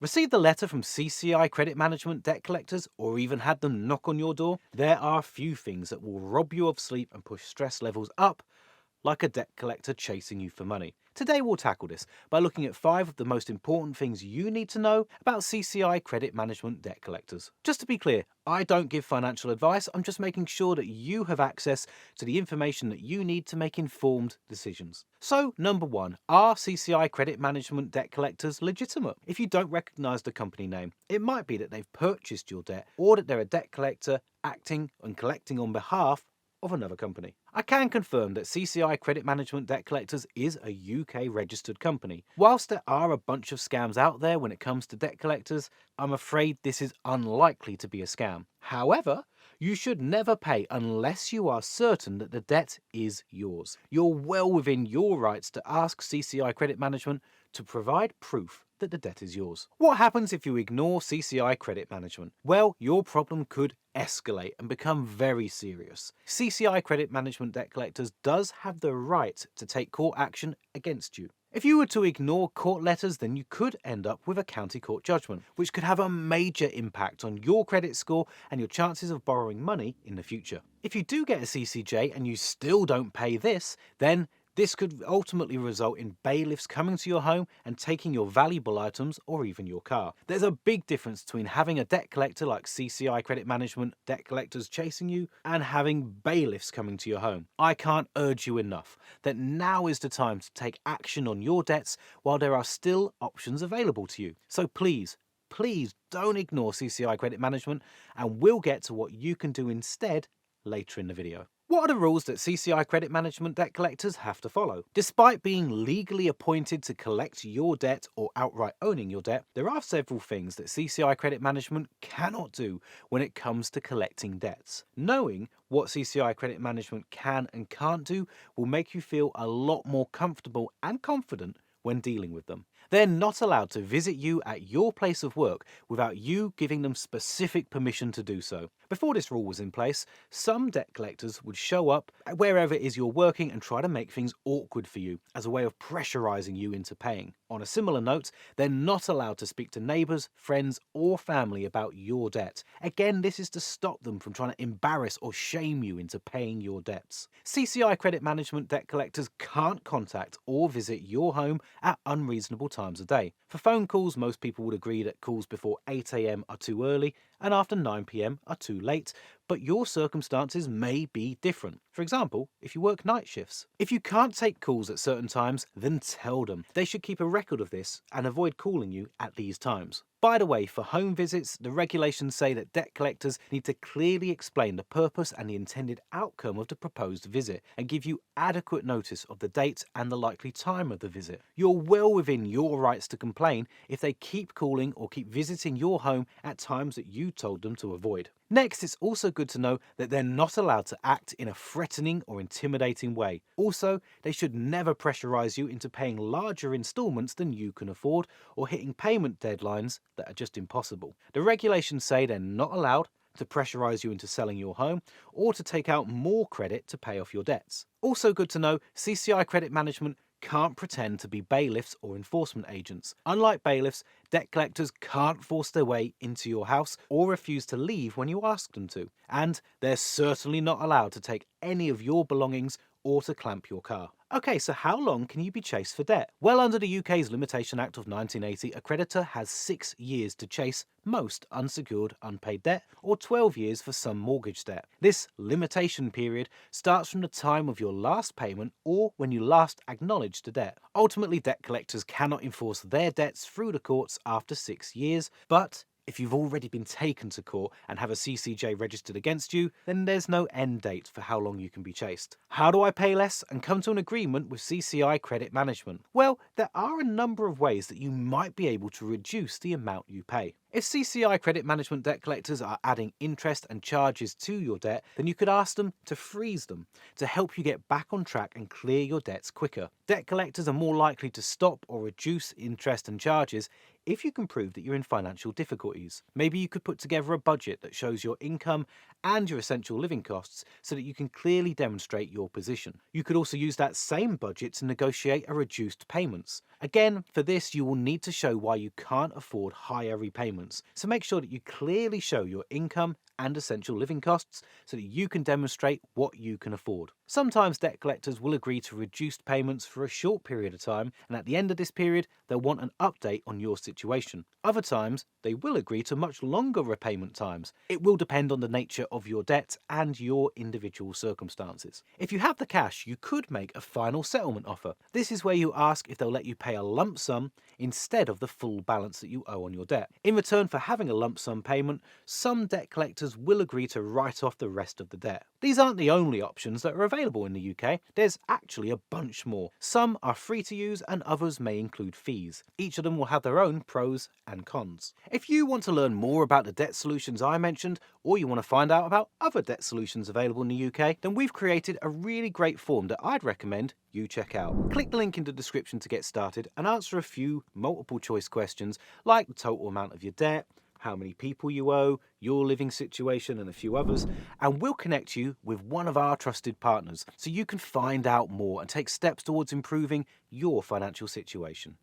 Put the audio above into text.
Received the letter from CCI credit management debt collectors or even had them knock on your door? There are few things that will rob you of sleep and push stress levels up like a debt collector chasing you for money. Today we'll tackle this by looking at 5 of the most important things you need to know about CCI credit management debt collectors. Just to be clear, I don't give financial advice, I'm just making sure that you have access to the information that you need to make informed decisions. So, number 1, are CCI credit management debt collectors legitimate? If you don't recognize the company name, it might be that they've purchased your debt or that they're a debt collector acting and collecting on behalf of another company. I can confirm that CCI Credit Management Debt Collectors is a UK registered company. Whilst there are a bunch of scams out there when it comes to debt collectors, I'm afraid this is unlikely to be a scam. However, you should never pay unless you are certain that the debt is yours. You're well within your rights to ask CCI Credit Management to provide proof that the debt is yours. What happens if you ignore CCI Credit Management? Well, your problem could escalate and become very serious. CCI Credit Management Debt Collectors does have the right to take court action against you. If you were to ignore court letters, then you could end up with a county court judgment, which could have a major impact on your credit score and your chances of borrowing money in the future. If you do get a CCJ and you still don't pay this, then this could ultimately result in bailiffs coming to your home and taking your valuable items or even your car. There's a big difference between having a debt collector like CCI Credit Management debt collectors chasing you and having bailiffs coming to your home. I can't urge you enough that now is the time to take action on your debts while there are still options available to you. So please don't ignore CCI Credit Management, and we'll get to what you can do instead later in the video. What are the rules that CCI Credit Management debt collectors have to follow? Despite being legally appointed to collect your debt or outright owning your debt, there are several things that CCI Credit Management cannot do when it comes to collecting debts. Knowing what CCI Credit Management can and can't do will make you feel a lot more comfortable and confident when dealing with them. They're not allowed to visit you at your place of work without you giving them specific permission to do so. Before this rule was in place, some debt collectors would show up wherever it is you're working and try to make things awkward for you as a way of pressurizing you into paying. On a similar note, they're not allowed to speak to neighbors, friends, or family about your debt. Again, this is to stop them from trying to embarrass or shame you into paying your debts. CCI Credit Management debt collectors can't contact or visit your home at unreasonable times of day. For phone calls, most people would agree that calls before 8 AM are too early and after 9 PM are too late, but your circumstances may be different. For example, if you work night shifts. If you can't take calls at certain times, then tell them. They should keep a record of this and avoid calling you at these times. By the way, for home visits, the regulations say that debt collectors need to clearly explain the purpose and the intended outcome of the proposed visit and give you adequate notice of the date and the likely time of the visit. You're well within your rights to complain if they keep calling or keep visiting your home at times that you told them to avoid. Next, it's also good to know that they're not allowed to act in a threatening or intimidating way. Also, they should never pressurize you into paying larger installments than you can afford or hitting payment deadlines that are just impossible. The regulations say they're not allowed to pressurize you into selling your home or to take out more credit to pay off your debts. Also good to know, CCI Credit Management can't pretend to be bailiffs or enforcement agents. Unlike bailiffs, debt collectors can't force their way into your house or refuse to leave when you ask them to. And they're certainly not allowed to take any of your belongings or to clamp your car. Okay, so how long can you be chased for debt? Well, under the UK's Limitation Act of 1980, a creditor has 6 years to chase most unsecured unpaid debt, or 12 years for some mortgage debt. This limitation period starts from the time of your last payment or when you last acknowledged the debt. Ultimately, debt collectors cannot enforce their debts through the courts after 6 years, but if you've already been taken to court and have a CCJ registered against you, then there's no end date for how long you can be chased. How do I pay less and come to an agreement with CCI Credit Management? Well, there are a number of ways that you might be able to reduce the amount you pay. If CCI Credit Management debt collectors are adding interest and charges to your debt, then you could ask them to freeze them to help you get back on track and clear your debts quicker. Debt collectors are more likely to stop or reduce interest and charges if you can prove that you're in financial difficulties. Maybe you could put together a budget that shows your income and your essential living costs so that you can clearly demonstrate your position. You could also use that same budget to negotiate a reduced payments. Again, for this you will need to show why you can't afford higher repayments, so make sure that you clearly show your income and essential living costs so that you can demonstrate what you can afford. Sometimes debt collectors will agree to reduced payments for a short period of time, and at the end of this period they'll want an update on your situation. Other times they will agree to much longer repayment times. It will depend on the nature of your debt and your individual circumstances. If you have the cash, you could make a final settlement offer. This is where you ask if they'll let you pay a lump sum instead of the full balance that you owe on your debt. In return for having a lump sum payment, some debt collectors will agree to write off the rest of the debt. These aren't the only options that are available in the UK. There's actually a bunch more. Some are free to use and others may include fees. Each of them will have their own pros and cons. If you want to learn more about the debt solutions I mentioned, or you want to find out about other debt solutions available in the UK, then we've created a really great form that I'd recommend you check out. Click the link in the description to get started and answer a few multiple choice questions like the total amount of your debt, how many people you owe, your living situation and a few others, and we'll connect you with one of our trusted partners so you can find out more and take steps towards improving your financial situation.